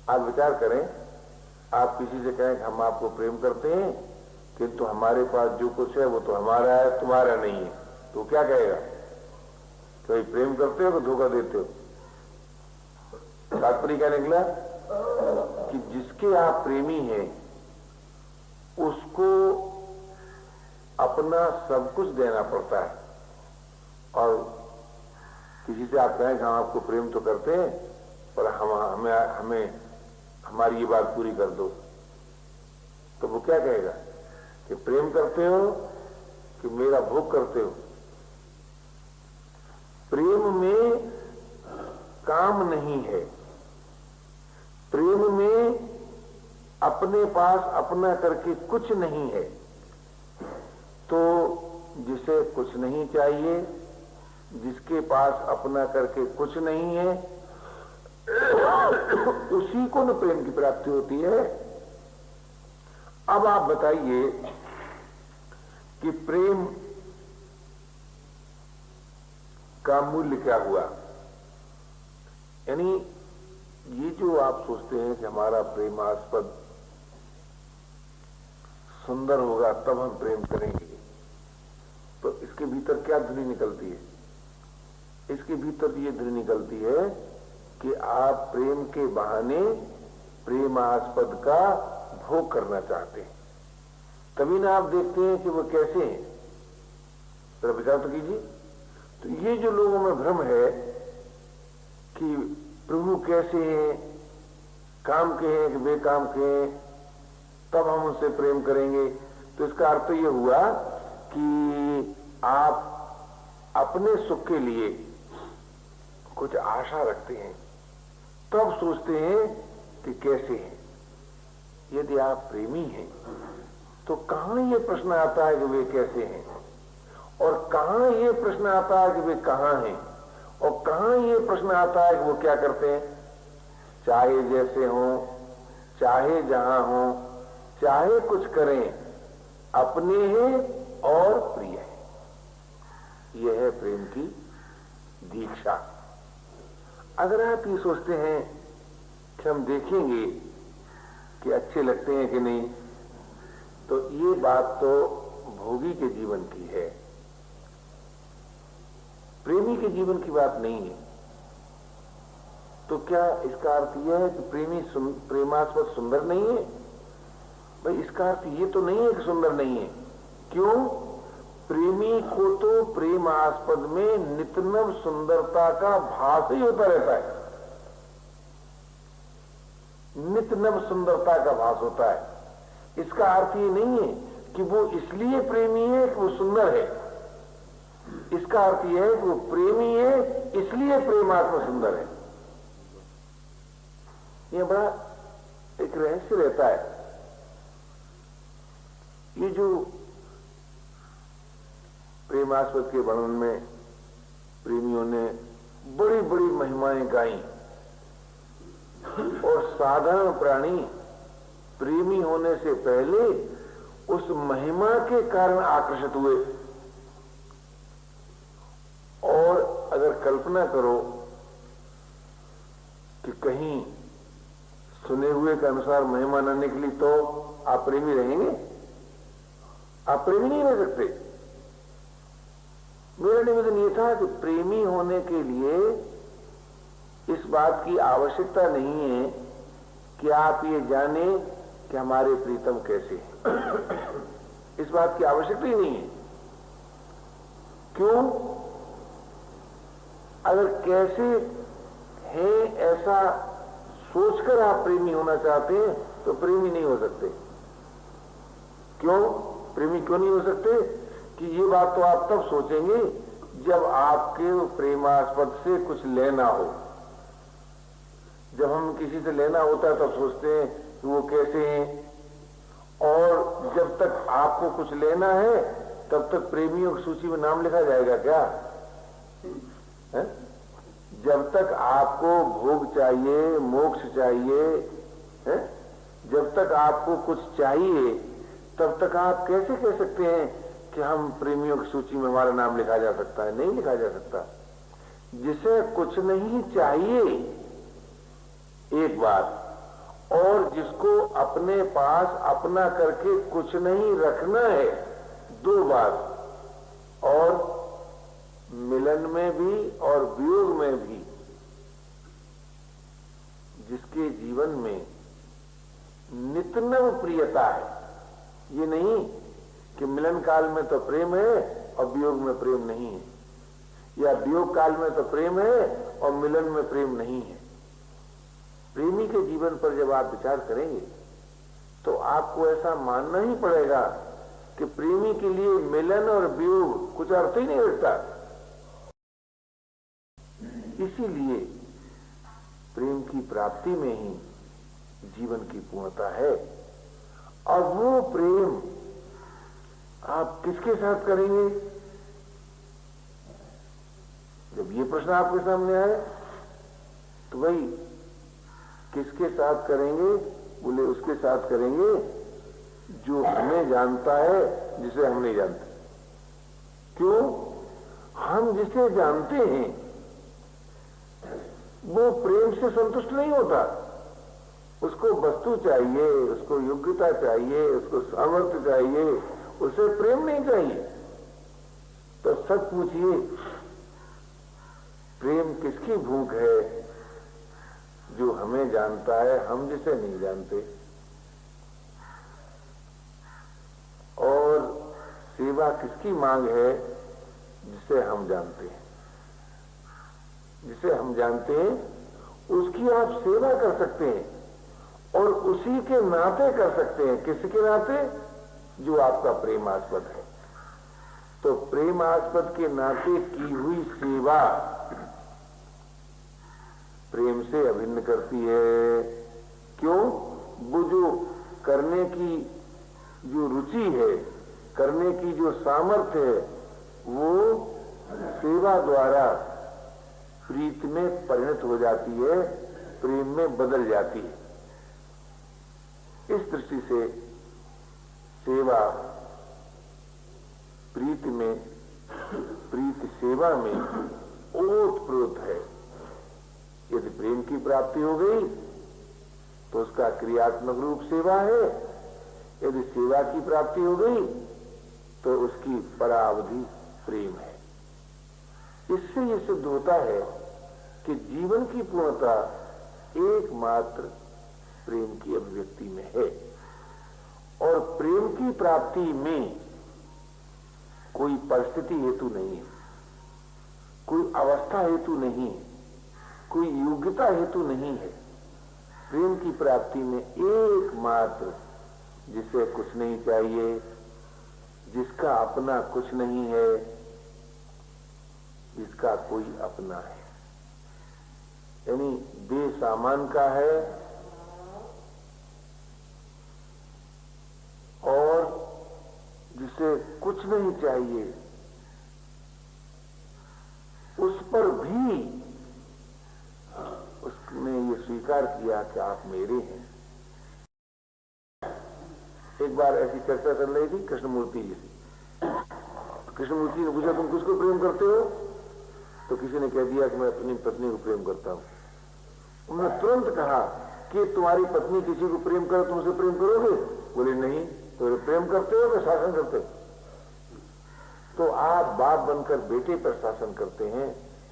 आप विचार करें, आप किसी से कहें कि हम आपको प्रेम करते हैं किंतु हमारे पास जो कुछ है वो तो हमारा है, तुम्हारा नहीं है, तो क्या कहेगा? तो भाई प्रेम करते हो कि धोखा देते हो? तात्पर्य क्या निकला कि जिसके आप प्रेमी हैं उसको अपना सब कुछ देना पड़ता है, और किसी से आप कहें कि हम आपको प्रेम तो करते हैं पर हमें हमारी ये बात पूरी कर दो, तो वो क्या कहेगा कि प्रेम करते हो कि मेरा भोग करते हो? प्रेम में काम नहीं है, प्रेम में अपने पास अपना करके कुछ नहीं है। तो जिसे कुछ नहीं चाहिए, जिसके पास अपना करके कुछ नहीं है, उसी को न प्रेम की प्राप्ति होती है। अब आप बताइए कि प्रेम का मूल्य क्या हुआ? यानी ये जो आप सोचते हैं कि हमारा प्रेमास्पद सुंदर होगा तब हम प्रेम करेंगे, तो इसके भीतर क्या ध्वनि निकलती है? इसके भीतर ये ध्वनि निकलती है कि आप प्रेम के बहाने प्रेमास्पद का भोग करना चाहते हैं। तभी ना आप देखते हैं कि वो कैसे हैं। जरा विचार तो कीजिए। तो ये जो लोगों में भ्रम है कि प्रभु कैसे हैं, काम के हैं कि बेकाम के हैं, तब हम उनसे प्रेम करेंगे, तो इसका अर्थ ये हुआ कि आप अपने सुख के लिए कुछ आशा रखते हैं, तब सोचते हैं कि कैसे हैं। यदि आप प्रेमी हैं तो कहां ये प्रश्न आता है कि वे कैसे हैं, और कहां ये प्रश्न आता है कि वे कहां हैं, और कहां ये प्रश्न आता है कि वो क्या करते हैं। चाहे जैसे हों, चाहे जहां हों, चाहे कुछ करें, अपने हैं और प्रिय है। यह है प्रेम की दीक्षा। अगर आप ये सोचते हैं कि हम देखेंगे कि अच्छे लगते हैं कि नहीं, तो ये बात तो भोगी के जीवन की है, प्रेमी के जीवन की बात नहीं है। तो क्या इसका अर्थ यह है कि प्रेमास्पद सुंदर नहीं है? भाई इसका अर्थ ये तो नहीं है कि सुंदर नहीं है। क्यों? प्रेमी को तो प्रेमास्पद में नितनव सुंदरता का भास ही होता रहता है, नितनव सुंदरता का भास होता है। इसका अर्थ ये नहीं है कि वो इसलिए प्रेमी है कि वो सुंदर है। इसका अर्थ यह है कि वो प्रेमी है इसलिए प्रेमात्मा सुंदर है। यह बड़ा एक रहस्य रहता है। ये जो प्रेमास्पद के वर्णन में प्रेमियों ने बड़ी बड़ी महिमाएं गाई, और साधारण प्राणी प्रेमी होने से पहले उस महिमा के कारण आकर्षित हुए। और अगर कल्पना करो कि कहीं सुने हुए के अनुसार महिमा न निकली तो आप प्रेमी रहेंगे? आप प्रेमी नहीं रह सकते। मेरा निवेदन यह था कि प्रेमी होने के लिए इस बात की आवश्यकता नहीं है कि आप ये जाने कि हमारे प्रीतम कैसे हैं। इस बात की आवश्यकता ही नहीं है। क्यों? अगर कैसे हैं ऐसा सोचकर आप प्रेमी होना चाहते हैं तो प्रेमी नहीं हो सकते। क्यों प्रेमी क्यों नहीं हो सकते? कि ये बात तो आप तब सोचेंगे जब आपके प्रेमास्पद से कुछ लेना हो। जब हम किसी से लेना होता है तब सोचते हैं कि वो कैसे हैं, और जब तक आपको कुछ लेना है तब तक प्रेमियों की सूची में नाम लिखा जाएगा क्या? है? जब तक आपको भोग चाहिए, मोक्ष चाहिए, है? जब तक आपको कुछ चाहिए तब तक आप कैसे कह सकते हैं कि हम प्रेमियों की सूची में हमारा नाम लिखा जा सकता है? नहीं लिखा जा सकता। जिसे कुछ नहीं चाहिए एक बात, और जिसको अपने पास अपना करके कुछ नहीं रखना है, दो बात, और मिलन में भी और वियोग में भी जिसके जीवन में नित्यनव प्रियता है। ये नहीं कि मिलन काल में तो प्रेम है और वियोग में प्रेम नहीं है, या वियोग काल में तो प्रेम है और मिलन में प्रेम नहीं है। प्रेमी के जीवन पर जब आप विचार करेंगे तो आपको ऐसा मानना ही पड़ेगा कि प्रेमी के लिए मिलन और वियोग कुछ अर्थ ही नहीं रखता। इसीलिए प्रेम की प्राप्ति में ही जीवन की पूर्णता है। और वो प्रेम आप किसके साथ करेंगे? जब ये प्रश्न आपके सामने आए तो भाई किसके साथ करेंगे? बोले उसके साथ करेंगे जो हमें जानता है, जिसे हम नहीं जानते। क्यों? हम जिसे जानते हैं वो प्रेम से संतुष्ट नहीं होता। उसको वस्तु चाहिए, उसको योग्यता चाहिए, उसको सामर्थ्य चाहिए, उसे प्रेम नहीं चाहिए। तो सच पूछिए, प्रेम किसकी भूख है? जो हमें जानता है, हम जिसे नहीं जानते। और सेवा किसकी मांग है? जिसे हम जानते हैं। जिसे हम जानते हैं उसकी आप सेवा कर सकते हैं और उसी के नाते कर सकते हैं। किसके नाते? जो आपका प्रेमास्पद है। तो प्रेमास्पद के नाते की हुई सेवा प्रेम से अभिन्न करती है। क्यों? वो जो करने की जो रुचि है, करने की जो सामर्थ्य है, वो सेवा द्वारा प्रीति में परिणत हो जाती है, प्रेम में बदल जाती है। इस दृष्टि से सेवा प्रीति में, प्रीति सेवा में ओतप्रोत है। यदि प्रेम की प्राप्ति हो गई तो उसका क्रियात्मक रूप सेवा है। यदि सेवा की प्राप्ति हो गई तो उसकी परावधि प्रेम है। इससे यह सिद्ध होता है कि जीवन की पूर्णता एकमात्र प्रेम की अभिव्यक्ति में है। और प्रेम की प्राप्ति में कोई परिस्थिति हेतु नहीं है, कोई अवस्था हेतु नहीं है, कोई योग्यता हेतु नहीं है। प्रेम की प्राप्ति में एकमात्र जिसे कुछ नहीं चाहिए, जिसका अपना कुछ नहीं है, जिसका कोई अपना है, यानी बेसामान का है और जिसे कुछ नहीं चाहिए, उस पर भी उसने ये स्वीकार किया कि आप मेरे हैं। एक बार ऐसी चर्चा चल रही थी कृष्णमूर्ति जी से। कृष्णमूर्ति ने पूछा, तुम किसको प्रेम करते हो? तो किसी ने कह दिया कि मैं अपनी पत्नी को प्रेम करता हूं। उन्होंने तुरंत कहा कि तुम्हारी पत्नी किसी को प्रेम करे, तुम उसे प्रेम करोगे? बोले नहीं। तो प्रेम करते हो कि शासन करते हो? तो आप बाप बनकर बेटे पर शासन करते हैं,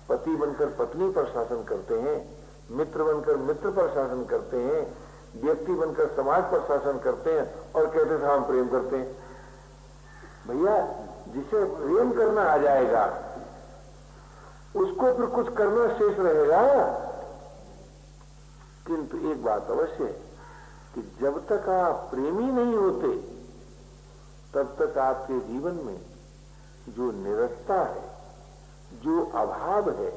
पति बनकर पत्नी पर शासन करते हैं, मित्र बनकर मित्र पर शासन करते हैं, व्यक्ति बनकर समाज पर शासन करते हैं और कहते थे हम प्रेम करते हैं। भैया, जिसे प्रेम करना आ जाएगा उसको फिर कुछ करना शेष रहेगा। किंतु एक बात अवश्य है कि जब तक आप प्रेमी नहीं होते तब तक आपके जीवन में जो निरस्ता है, जो अभाव है,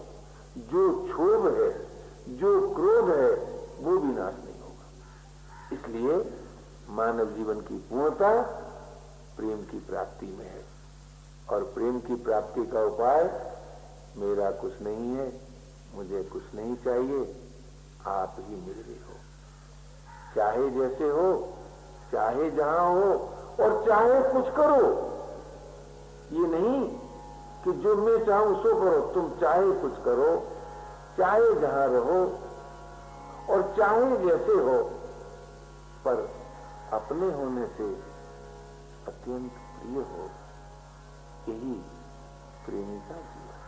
जो क्षोभ है, जो क्रोध है, वो भी नाश नहीं होगा। इसलिए मानव जीवन की पूर्णता प्रेम की प्राप्ति में है। और प्रेम की प्राप्ति का उपाय मेरा कुछ नहीं है, मुझे कुछ नहीं चाहिए, आप ही मेरे हो। चाहे जैसे हो, चाहे जहां हो और चाहे कुछ करो। ये नहीं कि जो मैं चाहूं सो करो। तुम चाहे कुछ करो, चाहे जहां रहो और चाहे जैसे हो, पर अपने होने से अत्यंत प्रिय हो, यही प्रेमी का जीवन।